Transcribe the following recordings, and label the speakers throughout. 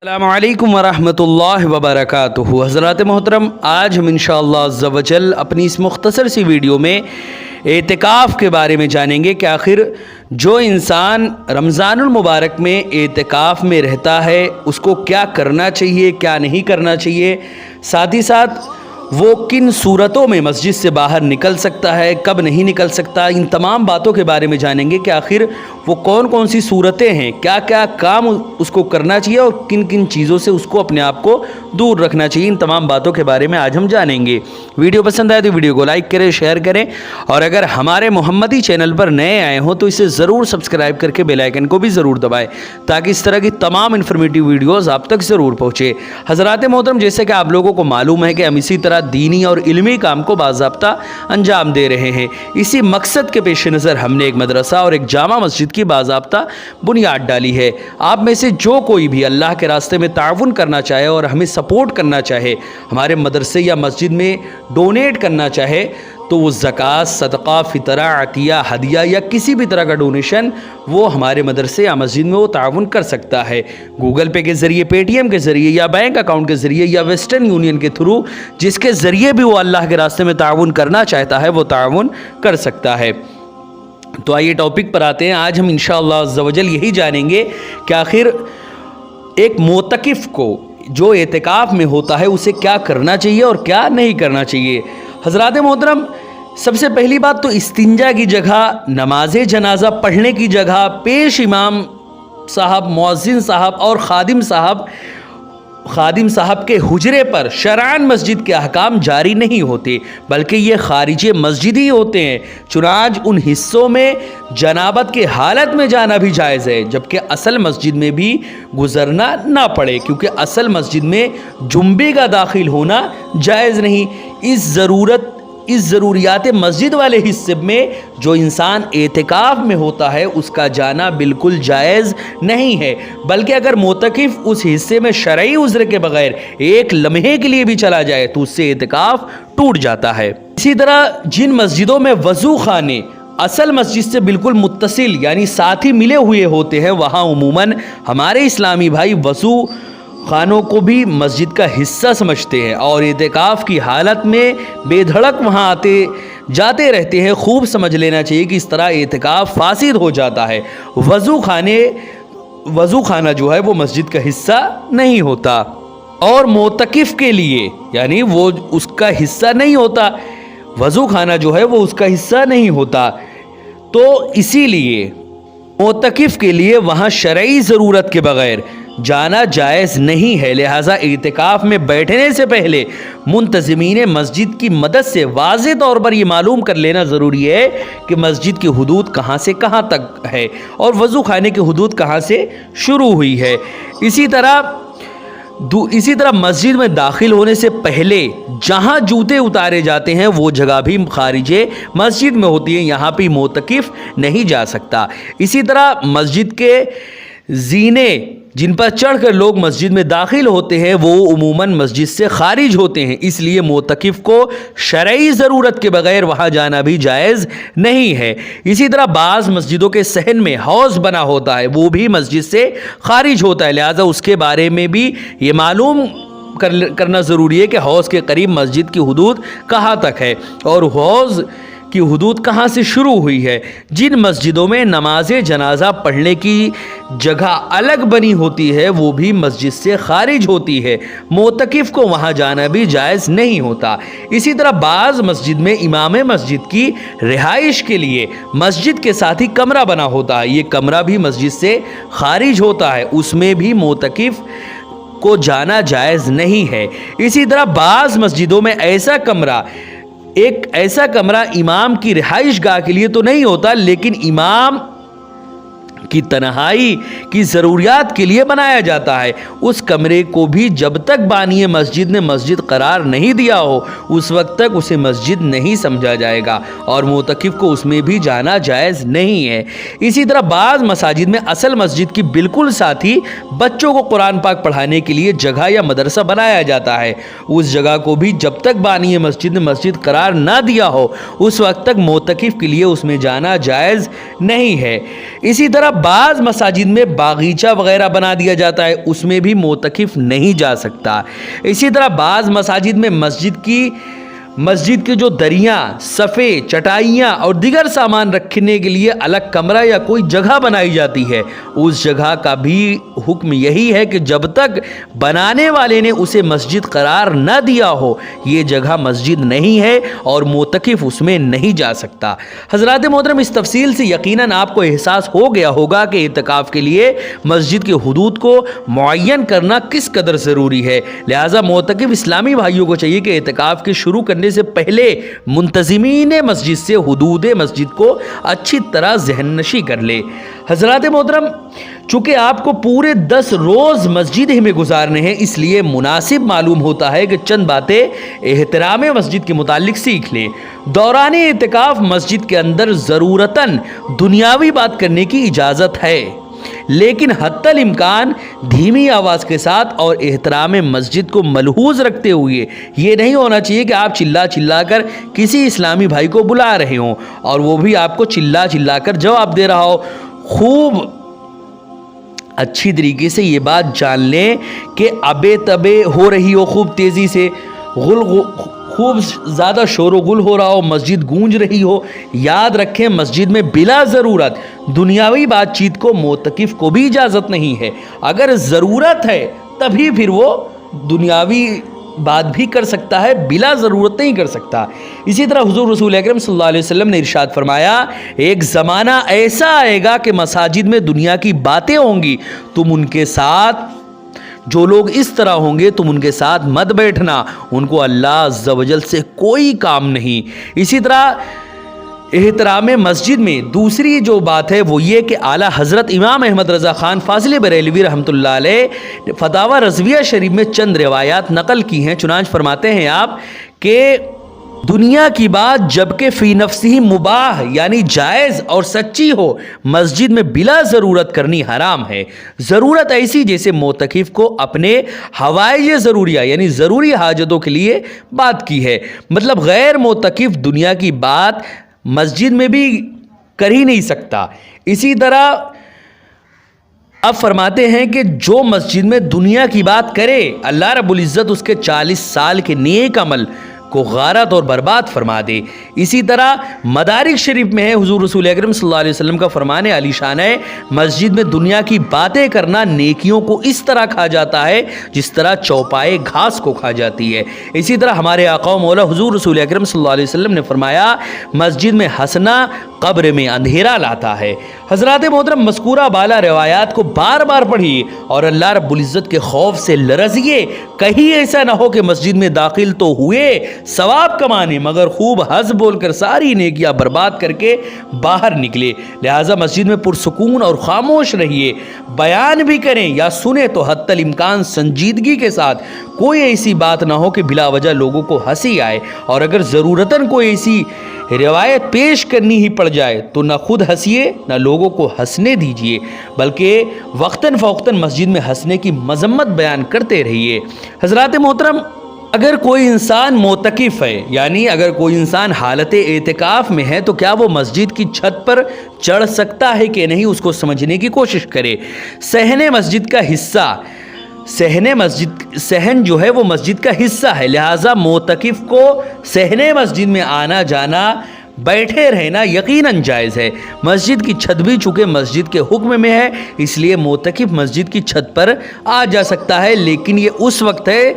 Speaker 1: السلام علیکم ورحمۃ اللہ وبرکاتہ۔ حضرات محترم، آج ہم انشاءاللہ عز و جل اپنی اس مختصر سی ویڈیو میں اعتکاف کے بارے میں جانیں گے کہ آخر جو انسان رمضان المبارک میں اعتکاف میں رہتا ہے اس کو کیا کرنا چاہیے، کیا نہیں کرنا چاہیے، ساتھ ہی ساتھ وہ کن صورتوں میں مسجد سے باہر نکل سکتا ہے، کب نہیں نکل سکتا، ان تمام باتوں کے بارے میں جانیں گے کہ آخر وہ کون کون سی صورتیں ہیں، کیا کیا کام اس کو کرنا چاہیے اور کن کن چیزوں سے اس کو اپنے آپ کو دور رکھنا چاہیے۔ ان تمام باتوں کے بارے میں آج ہم جانیں گے۔ ویڈیو پسند آئے تو ویڈیو کو لائک کریں، شیئر کریں، اور اگر ہمارے محمدی چینل پر نئے آئے ہوں تو اسے ضرور سبسکرائب کر کے بیل آئیکن کو بھی ضرور دبائیں تاکہ اس طرح کی تمام انفارمیٹیو ویڈیوز آپ تک ضرور پہنچے۔ حضرات محترم، جیسے کہ آپ لوگوں کو معلوم ہے کہ ہم اسی طرح دینی اور علمی کام کو باضابطہ انجام دے رہے ہیں۔ اسی مقصد کے پیش نظر ہم نے ایک مدرسہ اور ایک جامع مسجد کی باضابطہ بنیاد ڈالی ہے۔ آپ میں سے جو کوئی بھی اللہ کے راستے میں تعاون کرنا چاہے اور ہمیں سپورٹ کرنا چاہے، ہمارے مدرسے یا مسجد میں ڈونیٹ کرنا چاہے، تو وہ زکوٰۃ، صدقہ، فطرہ، عطیہ، ہدیہ یا کسی بھی طرح کا ڈونیشن وہ ہمارے مدرسے یا مسجد میں وہ تعاون کر سکتا ہے۔ گوگل پے کے ذریعے، پے ٹی ایم کے ذریعے، یا بینک اکاؤنٹ کے ذریعے، یا ویسٹرن یونین کے تھرو، جس کے ذریعے بھی وہ اللہ کے راستے میں تعاون کرنا چاہتا ہے وہ تعاون کر سکتا ہے۔ تو آئیے ٹاپک پر آتے ہیں۔ آج ہم انشاءاللہ عز و جل یہی جانیں گے کہ آخر ایک معتکف کو جو اعتکاف میں ہوتا ہے اسے کیا کرنا چاہیے اور کیا نہیں کرنا چاہیے۔ حضرات محترم، سب سے پہلی بات تو استنجا کی جگہ، نماز جنازہ پڑھنے کی جگہ، پیش امام صاحب، مؤذن صاحب اور خادم صاحب کے حجرے پر شرعاً مسجد کے احکام جاری نہیں ہوتے، بلکہ یہ خارج مسجد ہی ہوتے ہیں۔ چنانچہ ان حصوں میں جنابت کے حالت میں جانا بھی جائز ہے، جبکہ اصل مسجد میں بھی گزرنا نہ پڑے، کیونکہ اصل مسجد میں جنبے کا داخل ہونا جائز نہیں۔ اس ضروریات مسجد والے حصے میں جو انسان اعتکاف میں ہوتا ہے اس کا جانا بالکل جائز نہیں ہے، بلکہ اگر معتکف اس حصے میں شرعی عذر کے بغیر ایک لمحے کے لیے بھی چلا جائے تو اس سے اعتکاف ٹوٹ جاتا ہے۔ اسی طرح جن مسجدوں میں وضو خانے اصل مسجد سے بالکل متصل یعنی ساتھ ہی ملے ہوئے ہوتے ہیں، وہاں عموماً ہمارے اسلامی بھائی وضو خانوں کو بھی مسجد کا حصہ سمجھتے ہیں اور اعتکاف کی حالت میں بے دھڑک وہاں آتے جاتے رہتے ہیں۔ خوب سمجھ لینا چاہیے کہ اس طرح اعتکاف فاسد ہو جاتا ہے۔ وضو خانہ جو ہے وہ مسجد کا حصہ نہیں ہوتا، اور معتکف کے لیے یعنی وہ اس کا حصہ نہیں ہوتا، وضو خانہ جو ہے وہ اس کا حصہ نہیں ہوتا، تو اسی لیے معتکف کے لیے وہاں شرعی ضرورت کے بغیر جانا جائز نہیں ہے۔ لہٰذا اعتکاف میں بیٹھنے سے پہلے منتظمین مسجد کی مدد سے واضح طور پر یہ معلوم کر لینا ضروری ہے کہ مسجد کی حدود کہاں سے کہاں تک ہے اور وضو خانے کی حدود کہاں سے شروع ہوئی ہے۔ اسی طرح مسجد میں داخل ہونے سے پہلے جہاں جوتے اتارے جاتے ہیں وہ جگہ بھی خارج مسجد میں ہوتی ہے، یہاں پہ معتکف نہیں جا سکتا۔ اسی طرح مسجد کے زینے جن پر چڑھ کر لوگ مسجد میں داخل ہوتے ہیں وہ عموماً مسجد سے خارج ہوتے ہیں، اس لیے معتکف کو شرعی ضرورت کے بغیر وہاں جانا بھی جائز نہیں ہے۔ اسی طرح بعض مسجدوں کے صحن میں حوض بنا ہوتا ہے، وہ بھی مسجد سے خارج ہوتا ہے، لہٰذا اس کے بارے میں بھی یہ معلوم کرنا ضروری ہے کہ حوض کے قریب مسجد کی حدود کہاں تک ہے اور حوض کی حدود کہاں سے شروع ہوئی ہے۔ جن مسجدوں میں نماز جنازہ پڑھنے کی جگہ الگ بنی ہوتی ہے وہ بھی مسجد سے خارج ہوتی ہے، معتکف کو وہاں جانا بھی جائز نہیں ہوتا۔ اسی طرح بعض مسجد میں امام مسجد کی رہائش کے لیے مسجد کے ساتھ ہی کمرہ بنا ہوتا ہے، یہ کمرہ بھی مسجد سے خارج ہوتا ہے، اس میں بھی معتکف کو جانا جائز نہیں ہے۔ اسی طرح بعض مسجدوں میں ایک ایسا کمرہ امام کی رہائش گاہ کے لیے تو نہیں ہوتا، لیکن امام کی تنہائی کی ضروریات کے لیے بنایا جاتا ہے۔ اس کمرے کو بھی جب تک بانی مسجد نے مسجد قرار نہیں دیا ہو اس وقت تک اسے مسجد نہیں سمجھا جائے گا اور معتکف کو اس میں بھی جانا جائز نہیں ہے۔ اسی طرح بعض مساجد میں اصل مسجد کی بالکل ساتھ ہی بچوں کو قرآن پاک پڑھانے کے لیے جگہ یا مدرسہ بنایا جاتا ہے، اس جگہ کو بھی جب تک بانی مسجد نے مسجد قرار نہ دیا ہو اس وقت تک معتکف کے لیے اس میں جانا جائز نہیں ہے۔ اسی طرح
Speaker 2: بعض مساجد میں باغیچہ وغیرہ بنا دیا جاتا ہے، اس میں بھی معتکف نہیں جا سکتا۔ اسی طرح بعض مساجد میں مسجد کے جو دریاں، صفے، چٹائیاں اور دیگر سامان رکھنے کے لیے الگ کمرہ یا کوئی جگہ بنائی جاتی ہے، اس جگہ کا بھی حکم یہی ہے کہ جب تک بنانے والے نے اسے مسجد قرار نہ دیا ہو یہ جگہ مسجد نہیں ہے اور معتکف اس میں نہیں جا سکتا۔ حضرات محترم، اس تفصیل سے یقیناً آپ کو احساس ہو گیا ہوگا کہ اعتکاف کے لیے مسجد کے حدود کو معین کرنا کس قدر ضروری ہے۔ لہٰذا معتکف اسلامی بھائیوں کو چاہیے کہ اعتکاف کے شروع کرنے سے پہلے منتظمین مسجد سے حدود مسجد کو اچھی طرح ذہن نشی کر لے۔ حضرات محترم، چونکہ آپ کو پورے 10 روز مسجد ہی میں گزارنے ہیں، اس لیے مناسب معلوم ہوتا ہے کہ چند باتیں احترام مسجد کے متعلق سیکھ لیں۔ دوران اعتکاف مسجد کے اندر ضرورتاً دنیاوی بات کرنے کی اجازت ہے، لیکن حتی الامکان دھیمی آواز کے ساتھ اور احترام مسجد کو ملحوظ رکھتے ہوئے۔ یہ نہیں ہونا چاہیے کہ آپ چلا کر کسی اسلامی بھائی کو بلا رہے ہوں اور وہ بھی آپ کو چلا کر جواب دے رہا ہو۔ خوب اچھی طریقے سے یہ بات جان لیں کہ ابے تبے ہو رہی ہو، خوب تیزی سے خوب زیادہ شور و غل ہو رہا ہو، مسجد گونج رہی ہو، یاد رکھیں مسجد میں بلا ضرورت دنیاوی بات چیت کو معتکف کو بھی اجازت نہیں ہے۔ اگر ضرورت ہے تبھی پھر وہ دنیاوی بات بھی کر سکتا ہے، بلا ضرورت نہیں کر سکتا۔ اسی طرح حضور رسول اکرم صلی اللہ علیہ وسلم نے ارشاد فرمایا، ایک زمانہ ایسا آئے گا کہ مساجد میں دنیا کی باتیں ہوں گی، تم ان کے ساتھ، جو لوگ اس طرح ہوں گے تم ان کے ساتھ مت بیٹھنا، ان کو اللہ عز و جل سے کوئی کام نہیں۔ اسی طرح احترام مسجد میں دوسری جو بات ہے وہ یہ کہ اعلیٰ حضرت امام احمد رضا خان فاضل بریلوی رحمۃ اللہ علیہ فتاوی رضویہ شریف میں چند روایات نقل کی ہیں۔ چنانچہ فرماتے ہیں آپ کہ دنیا کی بات جبکہ فی نفسی مباح یعنی جائز اور سچی ہو، مسجد میں بلا ضرورت کرنی حرام ہے۔ ضرورت ایسی جیسے معتکف کو اپنے حوائج ضروریہ یعنی ضروری حاجتوں کے لیے بات کی ہے، مطلب غیر معتکف دنیا کی بات مسجد میں بھی کر ہی نہیں سکتا۔ اسی طرح اب فرماتے ہیں کہ جو مسجد میں دنیا کی بات کرے اللہ رب العزت اس کے 40 سال کے نیک عمل کو غارت اور برباد فرما دے۔ اسی طرح مدارک شریف میں ہے حضور رسول اکرم صلی اللہ علیہ وسلم کا فرمان علی شان ہے، مسجد میں دنیا کی باتیں کرنا نیکیوں کو اس طرح کھا جاتا ہے جس طرح چوپائے گھاس کو کھا جاتی ہے۔ اسی طرح ہمارے آقا و مولا حضور رسول اکرم صلی اللہ علیہ وسلم نے فرمایا، مسجد میں ہنسنا قبر میں اندھیرا لاتا ہے۔ حضرات محترم، مذکورہ بالا روایات کو بار بار پڑھیے اور اللہ رب العزت کے خوف سے لرزیے۔ کہیں ایسا نہ ہو کہ مسجد میں داخل تو ہوئے ثواب کمانے مگر خوب ہنس بول کر ساری نیکیاں برباد کر کے باہر نکلے۔ لہٰذا مسجد میں پرسکون اور خاموش رہیے، بیان بھی کریں یا سنیں تو حتی الامکان سنجیدگی کے ساتھ، کوئی ایسی بات نہ ہو کہ بلا وجہ لوگوں کو ہنسی آئے، اور اگر ضرورتاً کوئی ایسی روایت پیش کرنی ہی پڑ جائے تو نہ خود ہنسیے نہ لوگوں کو ہنسنے دیجیے، بلکہ وقتاً فوقتاً مسجد میں ہنسنے کی مذمت بیان کرتے رہیے۔ حضرات محترم، اگر کوئی انسان معتکف ہے یعنی اگر کوئی انسان حالت اعتکاف میں ہے تو کیا وہ مسجد کی چھت پر چڑھ سکتا ہے کہ نہیں، اس کو سمجھنے کی کوشش کرے۔ صحن مسجد کا حصہ، صحن جو ہے وہ مسجد کا حصہ ہے، لہٰذا معتکف کو صحن مسجد میں آنا جانا، بیٹھے رہنا یقیناً جائز ہے۔ مسجد کی چھت بھی چونکہ مسجد کے حکم میں ہے اس لیے معتکف مسجد کی چھت پر آ جا سکتا ہے، لیکن یہ اس وقت ہے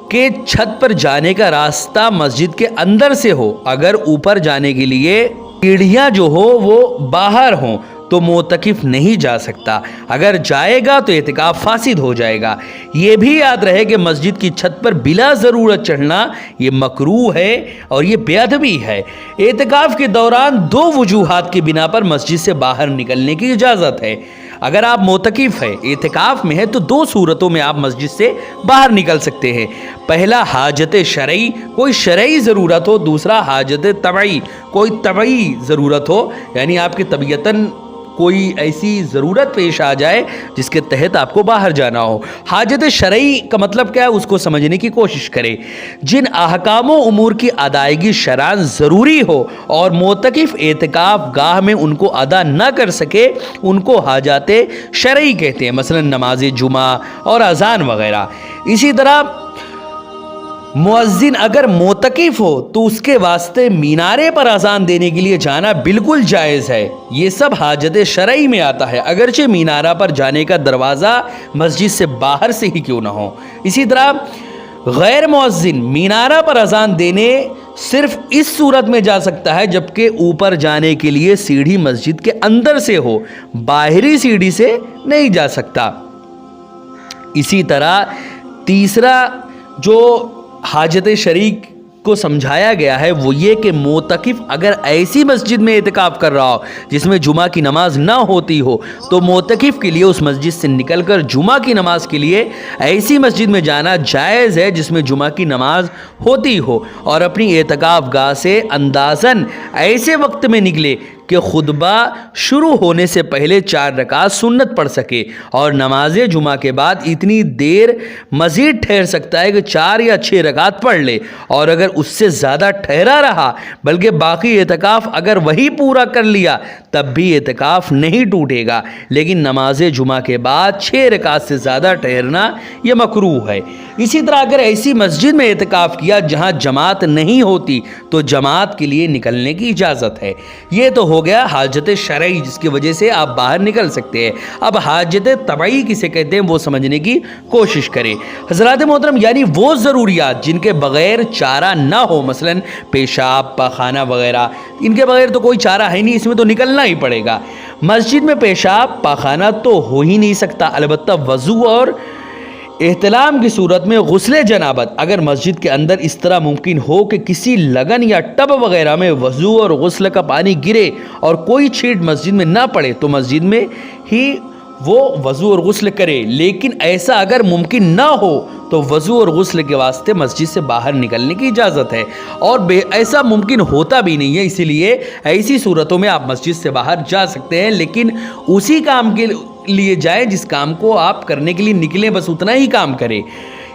Speaker 2: کہ چھت پر جانے کا راستہ مسجد کے اندر سے ہو۔ اگر اوپر جانے کے لیے سیڑھیاں جو ہو وہ باہر ہوں تو معتکف نہیں جا سکتا، اگر جائے گا تو اعتکاف فاسد ہو جائے گا۔ یہ بھی یاد رہے کہ مسجد کی چھت پر بلا ضرورت چڑھنا یہ مکروہ ہے اور یہ بے ادبی ہے۔ اعتکاف کے دوران 2 وجوہات کی بنا پر مسجد سے باہر نکلنے کی اجازت ہے۔ اگر آپ معتکف ہے، اعتکاف میں ہے تو 2 صورتوں میں آپ مسجد سے باہر نکل سکتے ہیں۔ پہلا حاجت شرعی، کوئی شرعی ضرورت ہو، دوسرا حاجت طبعی، کوئی طبعی ضرورت ہو، یعنی آپ کی طبیعتاً کوئی ایسی ضرورت پیش آ جائے جس کے تحت آپ کو باہر جانا ہو۔ حاجت شرعی کا مطلب کیا ہے اس کو سمجھنے کی کوشش کریں۔ جن احکام و امور کی ادائیگی شرعاً ضروری ہو اور معتکف اعتکاف گاہ میں ان کو ادا نہ کر سکے ان کو حاجات شرعی کہتے ہیں، مثلا نماز جمعہ اور اذان وغیرہ۔ اسی طرح مؤذن اگر معتکف ہو تو اس کے واسطے مینارے پر اذان دینے کے لیے جانا بالکل جائز ہے۔ یہ سب حاجت شرعی میں آتا ہے، اگرچہ مینارہ پر جانے کا دروازہ مسجد سے باہر سے ہی کیوں نہ ہو۔ اسی طرح غیر مؤذن مینارہ پر اذان دینے صرف اس صورت میں جا سکتا ہے جبکہ اوپر جانے کے لیے سیڑھی مسجد کے اندر سے ہو، باہری سیڑھی سے نہیں جا سکتا۔ اسی طرح تیسرا جو حاجت شرعی کو سمجھایا گیا ہے وہ یہ کہ معتکف اگر ایسی مسجد میں اعتکاف کر رہا ہو جس میں جمعہ کی نماز نہ ہوتی ہو تو معتکف کے لیے اس مسجد سے نکل کر جمعہ کی نماز کے لیے ایسی مسجد میں جانا جائز ہے جس میں جمعہ کی نماز ہوتی ہو، اور اپنی اعتکاف گاہ سے اندازاً ایسے وقت میں نکلے کہ خطبہ شروع ہونے سے پہلے 4 رکعت سنت پڑھ سکے، اور نماز جمعہ کے بعد اتنی دیر مزید ٹھہر سکتا ہے کہ 4 یا 6 رکعت پڑھ لے، اور اگر اس سے زیادہ ٹھہرا رہا بلکہ باقی اعتکاف اگر وہی پورا کر لیا تب بھی اعتکاف نہیں ٹوٹے گا، لیکن نماز جمعہ کے بعد 6 رکعت سے زیادہ ٹھہرنا یہ مکروہ ہے۔ اسی طرح اگر ایسی مسجد میں اعتکاف کیا جہاں جماعت نہیں ہوتی تو جماعت کے لیے نکلنے کی اجازت ہے۔ یہ تو ہو گیا حاجت شرعی جس کی وجہ سے آپ باہر نکل سکتے ہیں۔ اب حاجت طبعی کسے کہتے ہیں وہ سمجھنے کی کوشش کریں۔ حضرات محترم، یعنی وہ ضروریات جن کے بغیر چارہ نہ ہو، مثلا پیشاب، پاخانہ وغیرہ، ان کے بغیر تو کوئی چارہ ہے نہیں، اس میں تو نکلنا ہی پڑے گا۔ مسجد میں پیشاب پاخانہ تو ہو ہی نہیں سکتا، البتہ وضو اور احتلام کی صورت میں غسل جنابت اگر مسجد کے اندر اس طرح ممکن ہو کہ کسی لگن یا ٹب وغیرہ میں وضو اور غسل کا پانی گرے اور کوئی چھینٹ مسجد میں نہ پڑے تو مسجد میں ہی وہ وضو اور غسل کرے، لیکن ایسا اگر ممکن نہ ہو تو وضو اور غسل کے واسطے مسجد سے باہر نکلنے کی اجازت ہے، اور ایسا ممکن ہوتا بھی نہیں ہے، اسی لیے ایسی صورتوں میں آپ مسجد سے باہر جا سکتے ہیں، لیکن اسی کام کے لیے جائیں جس کام کو آپ کرنے کے لیے نکلیں، بس اتنا ہی کام کریں۔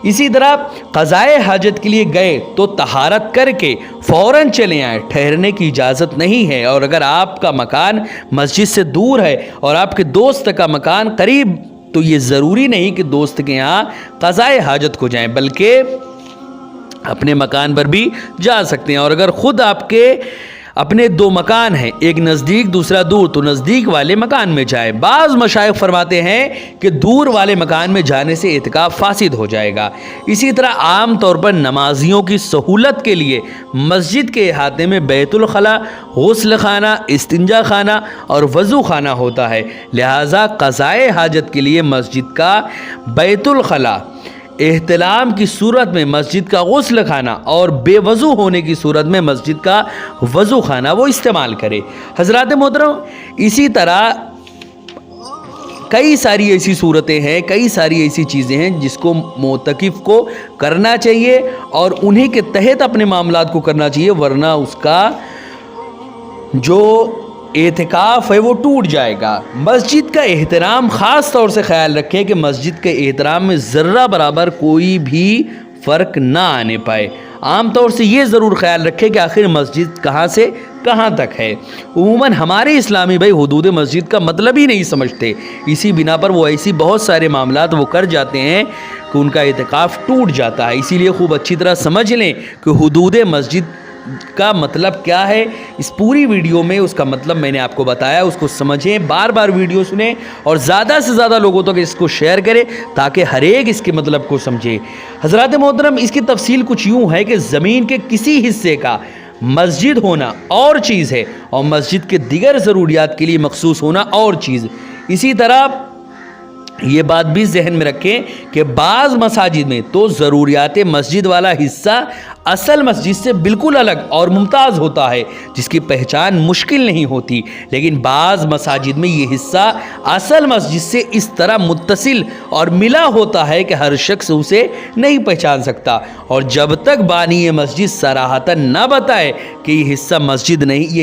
Speaker 2: اسی طرح قضائے حاجت کے لیے گئے تو طہارت کر کے فوراً چلے آئیں، ٹھہرنے کی اجازت نہیں ہے، اور اگر آپ کا مکان مسجد سے دور ہے اور آپ کے دوست کا مکان قریب تو یہ ضروری نہیں کہ دوست کے یہاں قضائے حاجت کو جائیں، بلکہ اپنے مکان پر بھی جا سکتے ہیں، اور اگر خود آپ کے اپنے 2 مکان ہیں، ایک نزدیک دوسرا دور، تو نزدیک والے مکان میں جائیں۔ بعض مشائخ فرماتے ہیں کہ دور والے مکان میں جانے سے اعتکاف فاسد ہو جائے گا۔ اسی طرح عام طور پر نمازیوں کی سہولت کے لیے مسجد کے احاطے میں بیت الخلا، غسل خانہ، استنجا خانہ اور وضو خانہ ہوتا ہے، لہٰذا قضائے حاجت کے لیے مسجد کا بیت الخلا، احتلام کی صورت میں مسجد کا غسل خانہ اور بے وضو ہونے کی صورت میں مسجد کا وضو خانہ وہ استعمال کرے۔ حضرات محترم، اسی طرح کئی ساری ایسی صورتیں ہیں، کئی ساری ایسی چیزیں ہیں جس کو معتکف کو کرنا چاہیے اور انہی کے تحت اپنے معاملات کو کرنا چاہیے، ورنہ اس کا جو اعتکاف ہے وہ ٹوٹ جائے گا۔ مسجد کا احترام خاص طور سے خیال رکھیں کہ مسجد کے احترام میں ذرہ برابر کوئی بھی فرق نہ آنے پائے۔ عام طور سے یہ ضرور خیال رکھیں کہ آخر مسجد کہاں سے کہاں تک ہے۔ عموماً ہمارے اسلامی بھائی حدود مسجد کا مطلب ہی نہیں سمجھتے، اسی بنا پر وہ ایسی بہت سارے معاملات وہ کر جاتے ہیں کہ ان کا اعتکاف ٹوٹ جاتا ہے۔ اسی لیے خوب اچھی طرح سمجھ لیں کہ حدود مسجد کا مطلب کیا ہے۔ اس پوری ویڈیو میں اس کا مطلب میں نے آپ کو بتایا، اس کو سمجھیں، بار بار ویڈیو سنیں اور زیادہ سے زیادہ لوگوں تک اس کو شیئر کریں تاکہ ہر ایک اس کے مطلب کو سمجھے۔ حضرات محترم، اس کی تفصیل کچھ یوں ہے کہ زمین کے کسی حصے کا مسجد ہونا اور چیز ہے اور مسجد کے دیگر ضروریات کے لیے مخصوص ہونا اور چیز۔ اسی طرح یہ بات بھی ذہن میں رکھیں کہ بعض مساجد میں تو ضروریات مسجد والا حصہ اصل مسجد سے بالکل الگ اور ممتاز ہوتا ہے جس کی پہچان مشکل نہیں ہوتی، لیکن بعض مساجد میں یہ حصہ اصل مسجد سے اس طرح متصل اور ملا ہوتا ہے کہ ہر شخص اسے نہیں پہچان سکتا، اور جب تک بانی مسجد صراحتاً نہ بتائے کہ یہ حصہ مسجد نہیں،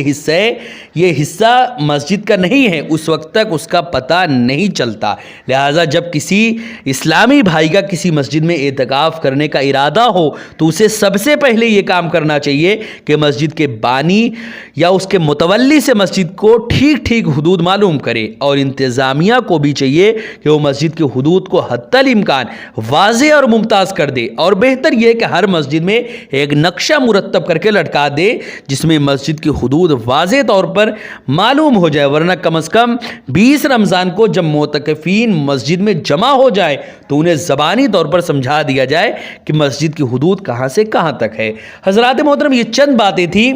Speaker 2: یہ حصہ مسجد کا نہیں ہے، اس وقت تک اس کا پتہ نہیں چلتا۔ لہٰذا جب کسی اسلامی بھائی کا کسی مسجد میں اعتکاف کرنے کا ارادہ ہو تو اسے سب سے پہلے یہ کام کرنا چاہیے کہ مسجد کے بانی یا اس کے متولی سے مسجد کو ٹھیک ٹھیک حدود معلوم کرے، اور انتظامیہ کو بھی چاہیے کہ وہ مسجد کی حدود کو حتی الامکان واضح اور ممتاز کر دے، اور بہتر یہ کہ ہر مسجد میں ایک نقشہ مرتب کر کے لٹکا دے جس میں مسجد کی حدود واضح طور پر معلوم ہو جائے، ورنہ کم از کم 20 رمضان کو جب معتکفین مسجد میں جمع ہو جائے تو انہیں زبانی طور پر سمجھا دیا جائے کہ مسجد کی حدود کہاں سے کہاں تک ہے۔ حضرات محترم، یہ چند باتیں تھیں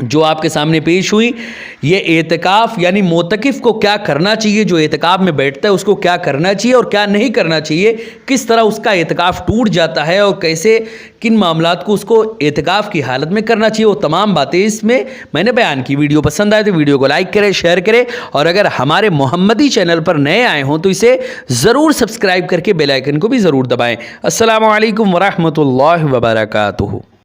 Speaker 2: جو آپ کے سامنے پیش ہوئی۔ یہ اعتکاف یعنی معتکف کو کیا کرنا چاہیے، جو اعتکاف میں بیٹھتا ہے اس کو کیا کرنا چاہیے اور کیا نہیں کرنا چاہیے، کس طرح اس کا اعتکاف ٹوٹ جاتا ہے اور کیسے کن معاملات کو اس کو اعتکاف کی حالت میں کرنا چاہیے، وہ تمام باتیں اس میں نے بیان کی۔ ویڈیو پسند آئے تو ویڈیو کو لائک کریں، شیئر کریں، اور اگر ہمارے محمدی چینل پر نئے آئے ہوں تو اسے ضرور سبسکرائب کر کے بیل آئیکن کو بھی ضرور دبائیں۔ السلام علیکم ورحمۃ اللہ وبرکاتہ۔